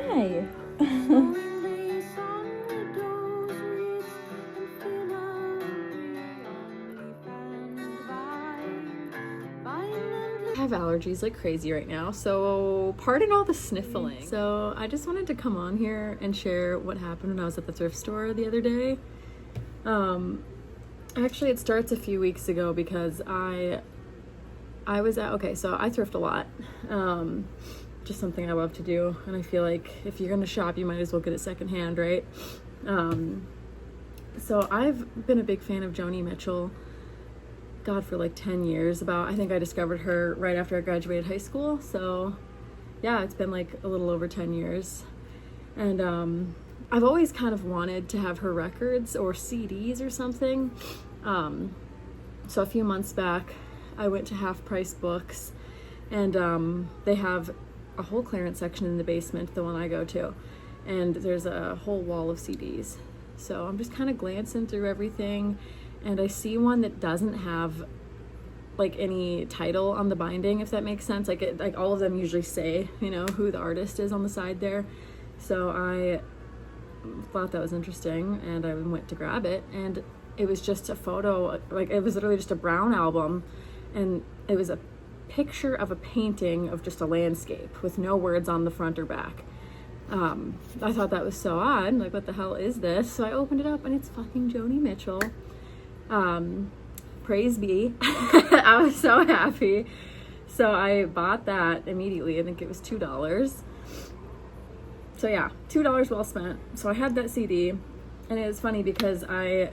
Hi. I have allergies like crazy right now, so pardon all the sniffling. So I just wanted to come on here and share what happened when I was at the thrift store the other day. Actually, it starts a few weeks ago because I was at, okay, so I thrift a lot. Just something I love to do, and I feel like if you're gonna shop, you might as well get it secondhand, right? So I've been a big fan of Joni Mitchell, God, for like 10 years. I think I discovered her right after I graduated high school, so yeah, it's been like a little over 10 years. And I've always kind of wanted to have her records or CDs or something. So a few months back, I went to Half Price Books, and they have a whole clearance section in the basement, the one I go to, and there's a whole wall of CDs. So I'm just kind of glancing through everything, and I see one that doesn't have like any title on the binding, if that makes sense. Like all of them usually say, you know, who the artist is on the side there. So I thought that was interesting, and I went to grab it, and it was just a photo, like it was literally just a brown album, and it was a picture of a painting of just a landscape with no words on the front or back. I thought that was so odd, like what the hell is this? So I opened it up, and it's fucking Joni Mitchell. Praise be. I was so happy. So I bought that immediately. I think it was $2. So yeah, $2 well spent. So I had that CD, and it was funny because I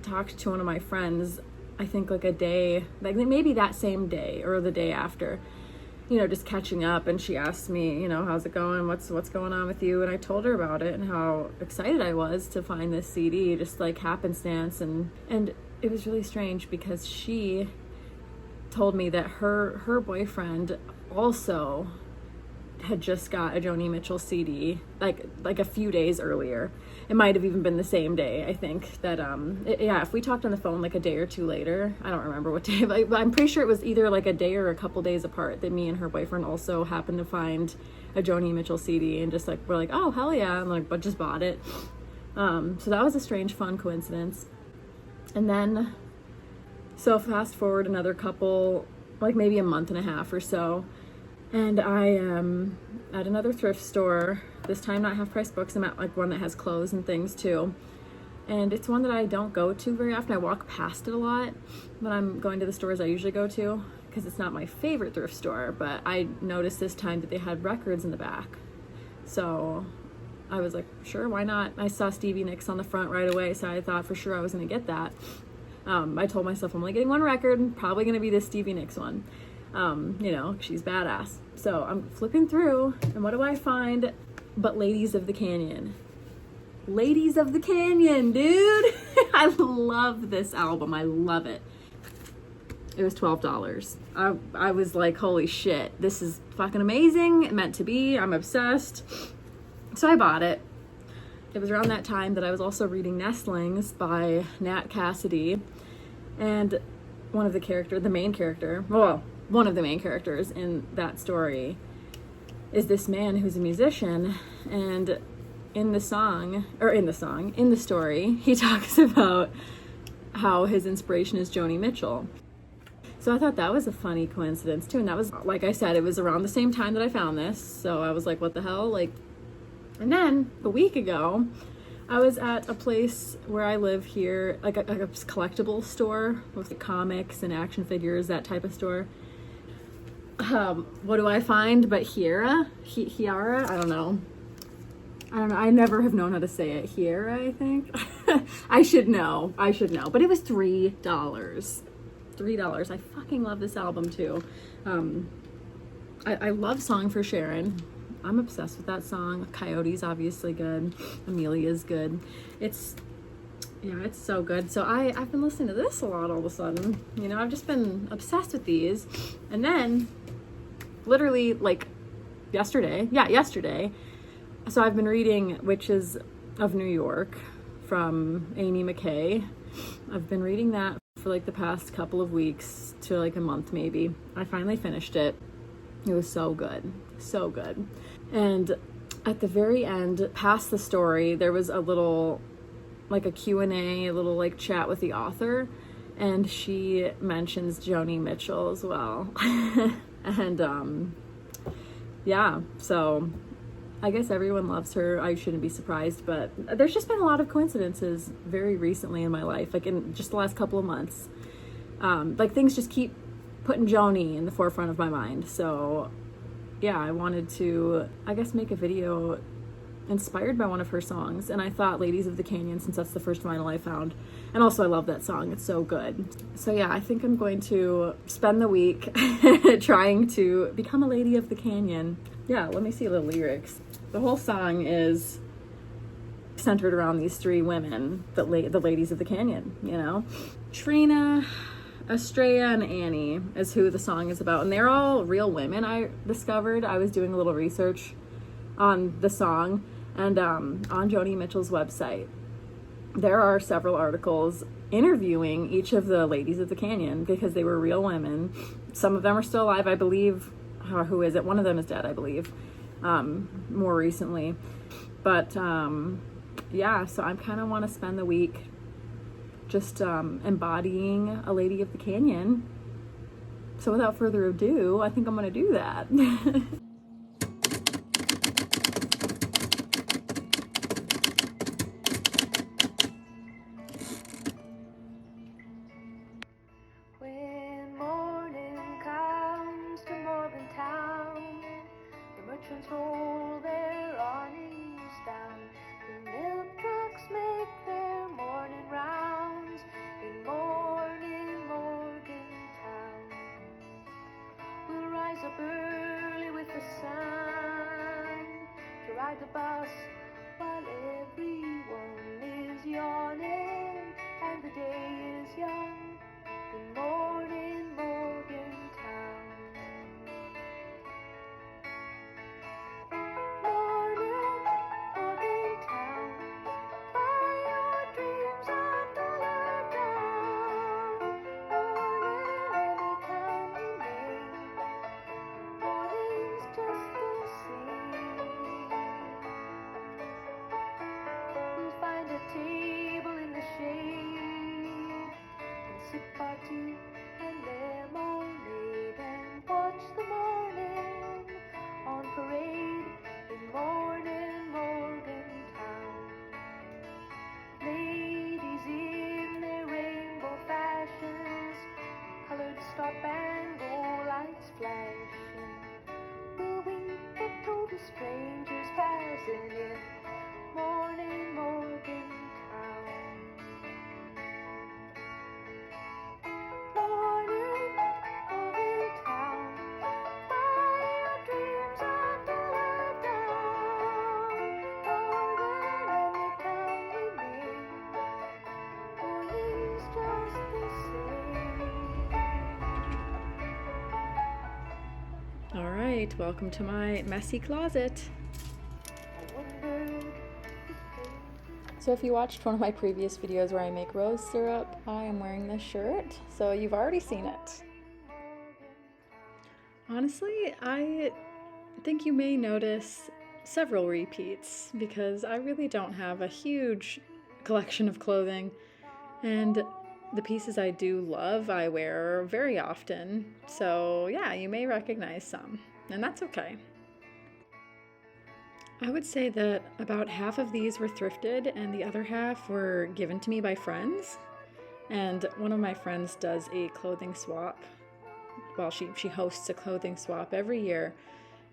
talked to one of my friends, I think like a day, like maybe that same day or the day after, you know, just catching up, and she asked me, you know, how's it going? What's going on with you? And I told her about it and how excited I was to find this CD, just like happenstance. And it was really strange because she told me that her boyfriend also had just got a Joni Mitchell CD like a few days earlier. It might have even been the same day. I think that yeah, if we talked on the phone like a day or two later, I don't remember what day, but I'm pretty sure it was either like a day or a couple days apart that me and her boyfriend also happened to find a Joni Mitchell CD, and just like we're like, oh hell yeah, and like but just bought it. So that was a strange, fun coincidence. And then so fast forward another couple, like maybe a month and a half or so, and I am at another thrift store, this time not Half Price Books. I'm at like one that has clothes and things too. And it's one that I don't go to very often. I walk past it a lot when I'm going to the stores I usually go to, because it's not my favorite thrift store, but I noticed this time that they had records in the back. So I was like, sure, why not? I saw Stevie Nicks on the front right away, so I thought for sure I was gonna get that. I told myself I'm only getting one record, probably gonna be this Stevie Nicks one. You know, she's badass. So I'm flipping through, and what do I find but Ladies of the Canyon? Ladies of the Canyon, dude! I love this album. I love it. It was $12. I was like, holy shit, this is fucking amazing. It meant to be. I'm obsessed. So I bought it. It was around that time that I was also reading Nestlings by Nat Cassidy, and one of the main characters in that story is this man who's a musician, and in the story, he talks about how his inspiration is Joni Mitchell. So I thought that was a funny coincidence too, and that was, like I said, it was around the same time that I found this, so I was like, what the hell? Like, and then a week ago, I was at a place where I live here, like a collectible store with comics and action figures, that type of store. What do I find but Hiera? I don't know. I never have known how to say it. Hiera, I think. I should know. But it was $3. $3. I fucking love this album too. I love Song for Sharon. I'm obsessed with that song. Coyote's obviously good. Amelia's good. It's so good. So I've been listening to this a lot all of a sudden. You know, I've just been obsessed with these. And then, literally, like, yesterday. So I've been reading Witches of New York from Amy McKay. I've been reading that for like the past couple of weeks to like a month maybe. I finally finished it. It was so good. So good. And at the very end, past the story, there was a little, like a Q&A, a little like chat with the author, and she mentions Joni Mitchell as well. And yeah, so I guess everyone loves her. I shouldn't be surprised, but there's just been a lot of coincidences very recently in my life, like in just the last couple of months. Like things just keep putting Joni in the forefront of my mind. So yeah, I wanted to, I guess, make a video inspired by one of her songs, and I thought Ladies of the Canyon, since that's the first vinyl I found, and also I love that song, it's so good. So yeah, I think I'm going to spend the week trying to become a lady of the canyon. Yeah, let me see the lyrics. The whole song is centered around these three women, the ladies of the canyon, you know? Trina, Estrella, and Annie is who the song is about, and they're all real women. I discovered, I was doing a little research on the song, and on Joni Mitchell's website there are several articles interviewing each of the ladies of the canyon, because they were real women. Some of them are still alive, I believe. Who is it? One of them is dead, I believe, more recently. But yeah, so I kind of want to spend the week just embodying a lady of the canyon. So without further ado, I think I'm going to do that. When morning comes to Morgantown, the merchants roll their awnings down. The milk trucks make their morning rounds in morning Morgantown. We'll rise up early with the sun to ride the bus while everyone is yawning and the day is young. Good morning, Morgantown. Morning, Morgantown. Fly your dreams of dollar down. Morning, any town you name. Morning's just the same. We'll find a table in the shade and sip our tea and lemonade and watch the morning on parade in morning Morgantown. Ladies in their rainbow fashions, colored stop-and-go lights flashing, will wink at total strangers passing in morning Morgantown. Morning, Morgantown. Fly your dreams of dollar down. Morning, any town you name. Morning's just the same. All right, welcome to my messy closet. I wondered. So if you watched one of my previous videos where I make rose syrup, I am wearing this shirt, so you've already seen it. Honestly, I think you may notice several repeats, because I really don't have a huge collection of clothing, and the pieces I do love I wear very often, so yeah, you may recognize some, and that's okay. I would say that about half of these were thrifted and the other half were given to me by friends. And one of my friends does a clothing swap. Well, she hosts a clothing swap every year,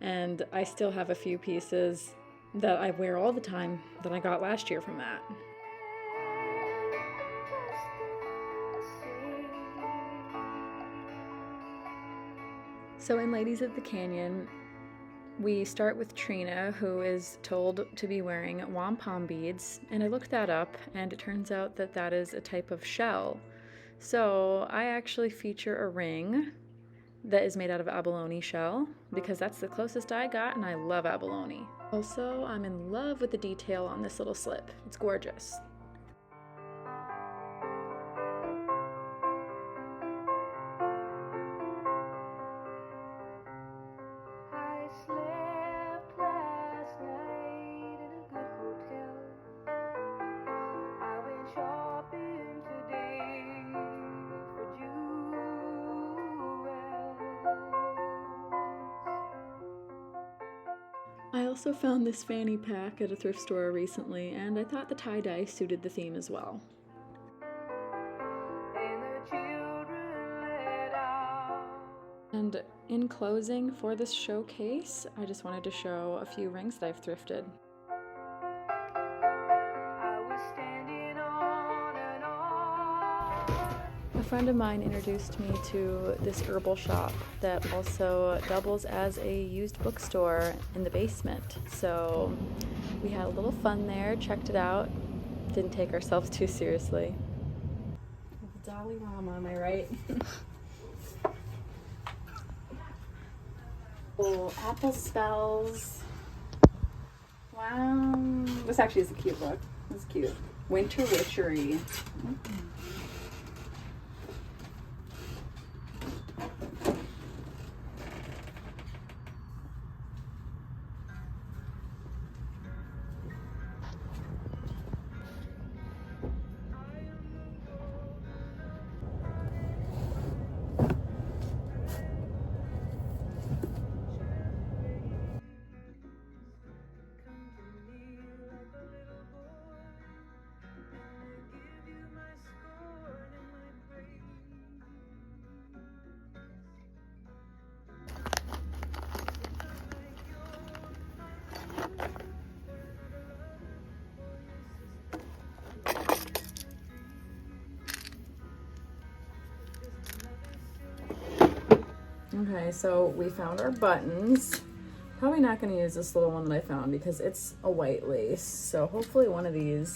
and I still have a few pieces that I wear all the time that I got last year from that. So in Ladies of the Canyon, we start with Trina, who is told to be wearing wampum beads, and I looked that up, and it turns out that that is a type of shell. So I actually feature a ring that is made out of abalone shell, because that's the closest I got, and I love abalone. Also, I'm in love with the detail on this little slip. It's gorgeous. I slept last night I also found this fanny pack at a thrift store recently, and I thought the tie-dye suited the theme as well. and the children let out. And in closing for this showcase, I just wanted to show a few rings that I've thrifted. I was standing on an arm. A friend of mine introduced me to this herbal shop that also doubles as a used bookstore in the basement. So we had a little fun there, checked it out, didn't take ourselves too seriously. Dalai Lama, am I right? Oh, apple spells. Wow. This actually is a cute book. It's cute. Winter Witchery. Okay, so we found our buttons. Probably not going to use this little one that I found because it's a white lace. So hopefully one of these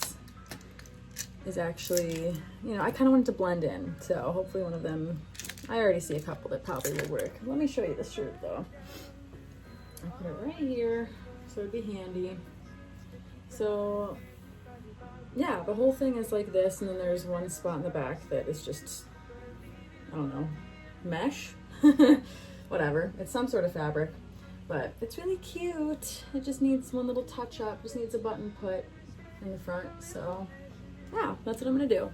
is actually, you know, I kind of want it to blend in. So hopefully one of them, I already see a couple that probably will work. Let me show you this shirt though. I'll put it right here so it'd be handy. So yeah, the whole thing is like this, and then there's one spot in the back that is just, I don't know, mesh. Whatever, it's some sort of fabric, but it's really cute. It just needs one little touch up, just needs a button put in the front. So yeah, that's what I'm gonna do.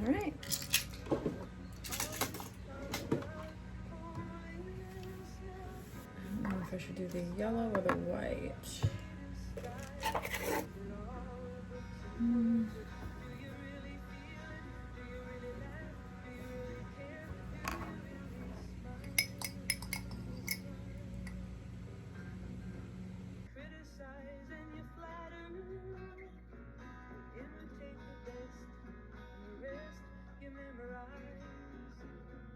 All right. I don't know if I should do the yellow or the white. Criticize and you flatter. Imitate the best, and the rest you memorize.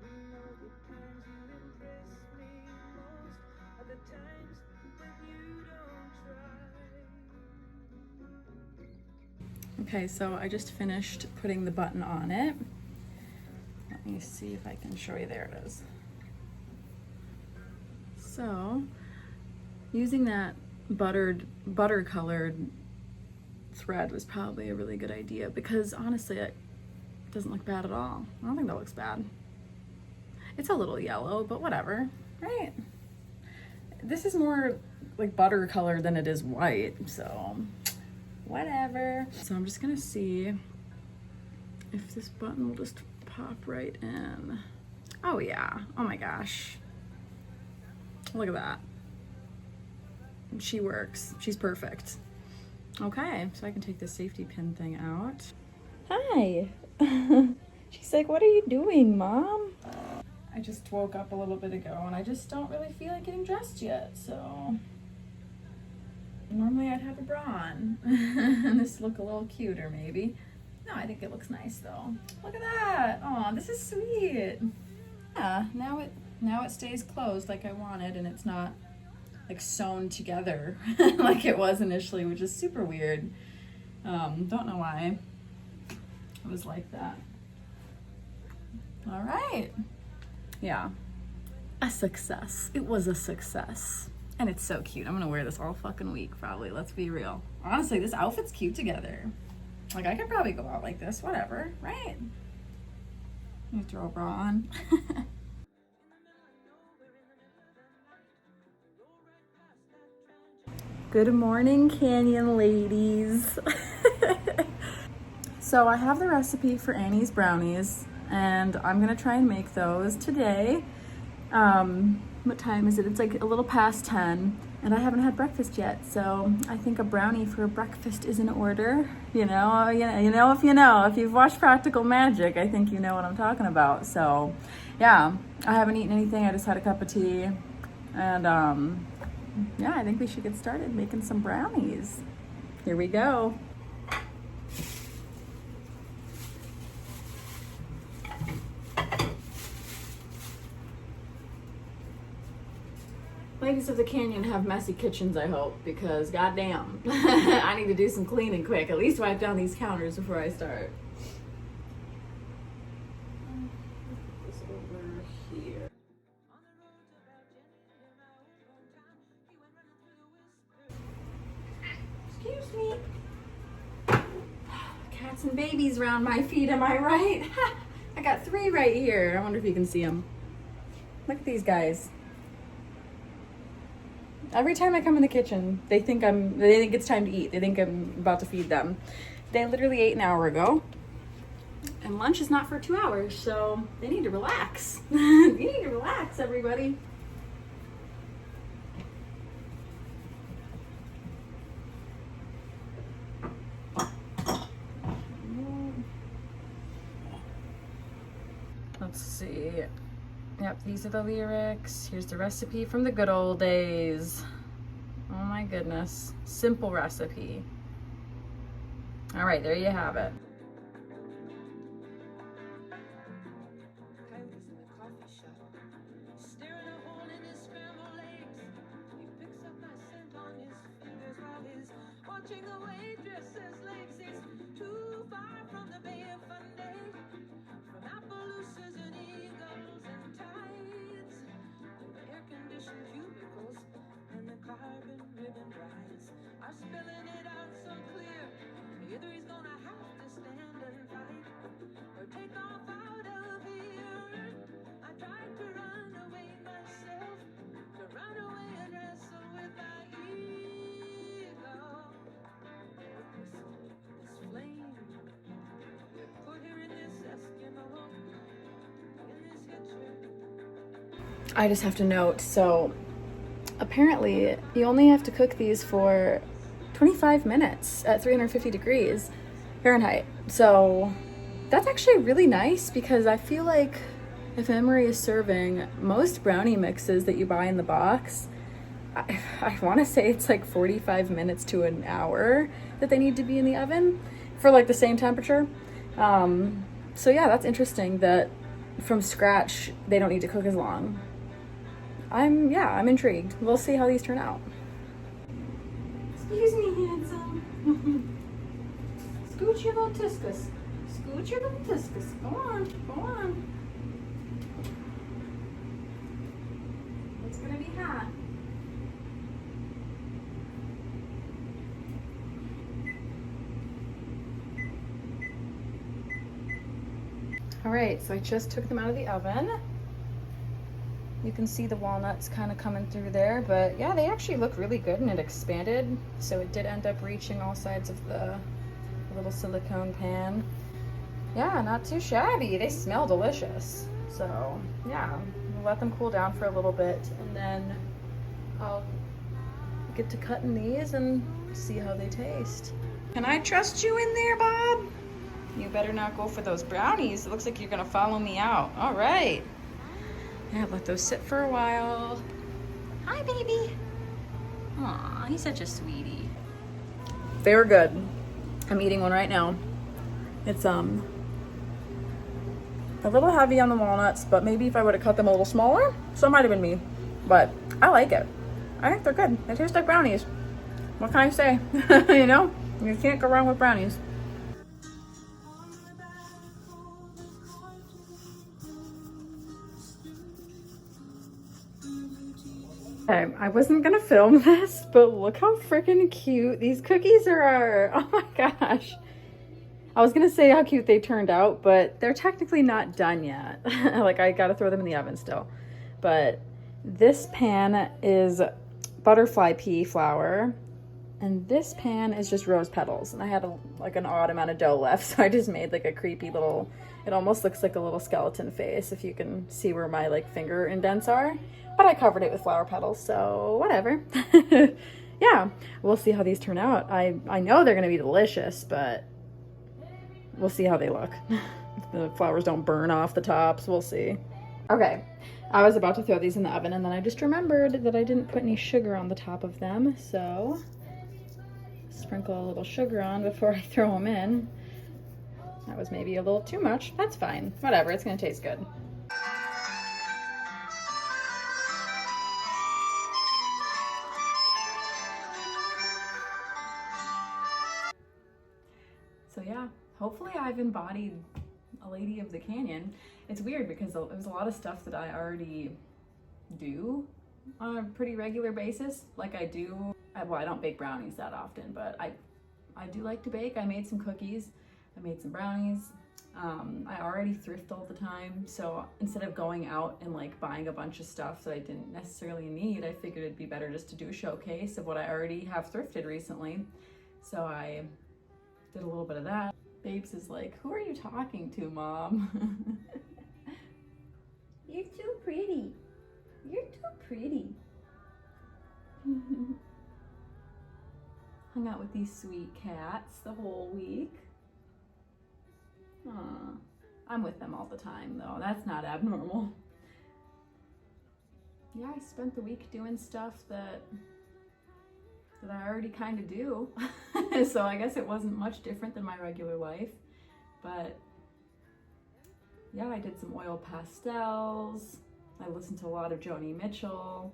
You know the times you impress me most are the times when you don't try. Okay, so I just finished putting the button on it. Let me see if I can show you. There it is. So, using that butter colored thread was probably a really good idea because honestly it doesn't look bad at all. I don't think that looks bad. It's a little yellow, but whatever, right? This is more like butter color than it is white, so whatever. So I'm just gonna see if this button will just pop right in. Oh yeah, oh my gosh. Look at that. She works, she's perfect. Okay, so I can take the safety pin thing out. Hi. She's like, what are you doing, Mom? I just woke up a little bit ago and I just don't really feel like getting dressed yet, so normally I'd have a bra on and this look a little cuter maybe. No, I think it looks nice though. Look at that. Oh, this is sweet. Yeah, now it stays closed like I wanted, and it's not like sewn together like it was initially, which is super weird. Don't know why it was like that. All right. Yeah, a success. It was a success. And it's so cute. I'm gonna wear this all fucking week probably, let's be real. Honestly, this outfit's cute together. Like I could probably go out like this, whatever, right? Let me throw a bra on. Good morning, Canyon ladies. So I have the recipe for Annie's brownies, and I'm gonna try and make those today. What time is it? It's like a little past 10, and I haven't had breakfast yet, so I think a brownie for breakfast is in order. You know if you've watched Practical Magic, I think you know what I'm talking about. So yeah, I haven't eaten anything. I just had a cup of tea, and yeah, I think we should get started making some brownies. Here we go. Ladies of the Canyon have messy kitchens, I hope, because goddamn, I need to do some cleaning quick. At least wipe down these counters before I start. This over here. Excuse me. Cats and babies around my feet, am I right? I got 3 right here. I wonder if you can see them. Look at these guys. Every time I come in the kitchen, they think it's time to eat. They think I'm about to feed them. They literally ate an hour ago. And lunch is not for 2 hours, so they need to relax. You need to relax, everybody. Let's see. Yep, these are the lyrics. Here's the recipe from the good old days. Oh my goodness. Simple recipe. All right, there you have it. Coyotes in the coffee shop, staring a hole in his scrambled eggs. He picks up my scent on his fingers while he's watching the waitress's legs. He's too far from the Bay of Funday, from Appaloosas and eagles and tides, and the air-conditioned cubicles and the carbon ribbon rides are spelling it out so clear. Either he's gonna have to stand and fight or take off out of here. I tried to run away myself, to run away and wrestle with my ego. This flame put here in this Eskimo, in this hitcher. I just have to note, so apparently you only have to cook these for 25 minutes at 350 degrees Fahrenheit. So that's actually really nice, because I feel like if Emery is serving most brownie mixes that you buy in the box, I want to say it's like 45 minutes to an hour that they need to be in the oven for like the same temperature. So yeah, that's interesting that from scratch they don't need to cook as long. I'm intrigued. We'll see how these turn out. Excuse me, handsome. Scoot your little tiscus. Scoot your little tiscus. Go on, go on. It's gonna be hot. All right, so I just took them out of the oven. You can see the walnuts kind of coming through there, but yeah, they actually look really good, and it expanded. So it did end up reaching all sides of the little silicone pan. Yeah, not too shabby. They smell delicious. So yeah, we'll let them cool down for a little bit, and then I'll get to cutting these and see how they taste. Can I trust you in there, Bob? You better not go for those brownies. It looks like you're gonna follow me out. All right. Yeah, let those sit for a while. Hi, baby. Aw, he's such a sweetie. They were good. I'm eating one right now. It's a little heavy on the walnuts, but maybe if I would have cut them a little smaller, so it might have been me. But I like it. I think they're good. They taste like brownies. What can I say? You know, you can't go wrong with brownies. Okay, I wasn't gonna film this, but look how freaking cute these cookies are. Oh my gosh. I was gonna say how cute they turned out, but they're technically not done yet. Like, I gotta throw them in the oven still. But this pan is butterfly pea flour, And this pan is just rose petals. And I had like an odd amount of dough left, so I just made like a creepy little, it almost looks like a little skeleton face if you can see where my like finger indents are. But I covered it with flower petals, so whatever. Yeah, we'll see how these turn out. I know they're gonna be delicious, but we'll see how they look. If the flowers don't burn off the tops, we'll see. Okay, I was about to throw these in the oven and then I just remembered that I didn't put any sugar on the top of them, so sprinkle a little sugar on before I throw them in. That was maybe a little too much. That's fine. Whatever, it's gonna taste good. So yeah, hopefully I've embodied a lady of the canyon. It's weird because it was a lot of stuff that I already do on a pretty regular basis. Like I don't bake brownies that often, but I do like to bake. I made some cookies, I made some brownies. I already thrift all the time, so instead of going out and like buying a bunch of stuff that I didn't necessarily need, I figured it'd be better just to do a showcase of what I already have thrifted recently. So I did a little bit of that. Babes is like, who are you talking to, Mom? You're too pretty. You're too pretty. Hung out with these sweet cats the whole week. Aw. I'm with them all the time though. That's not abnormal. Yeah, I spent the week doing stuff that I already kind of do. So I guess it wasn't much different than my regular life. But yeah, I did some oil pastels. I listened to a lot of Joni Mitchell.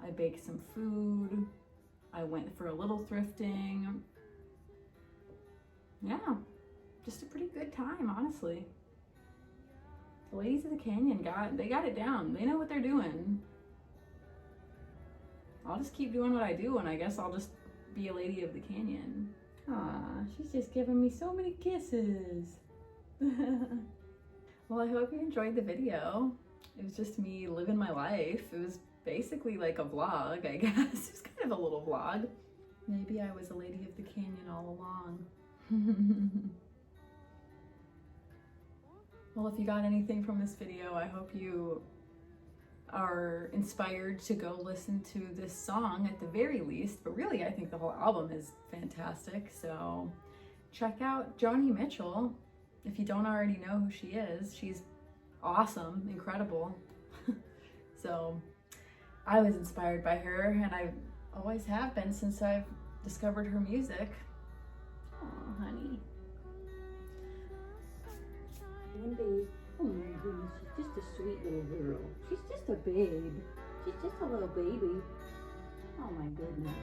I baked some food. I went for a little thrifting. Yeah, just a pretty good time, honestly. The ladies of the canyon they got it down. They know what they're doing. I'll just keep doing what I do, and I guess I'll just be a lady of the canyon. Aw, she's just giving me so many kisses. Well, I hope you enjoyed the video. It was just me living my life. It was basically like a vlog, I guess. It was kind of a little vlog. Maybe I was a lady of the canyon all along. Well, if you got anything from this video, I hope you are inspired to go listen to this song at the very least, but really I think the whole album is fantastic. So check out Joni Mitchell if you don't already know who she is. She's awesome, incredible. So I was inspired by her, and I always have been since I've discovered her music. Oh, honey. One day, oh my goodness, she's just a sweet little girl. She's just a babe. She's just a little baby. Oh my goodness.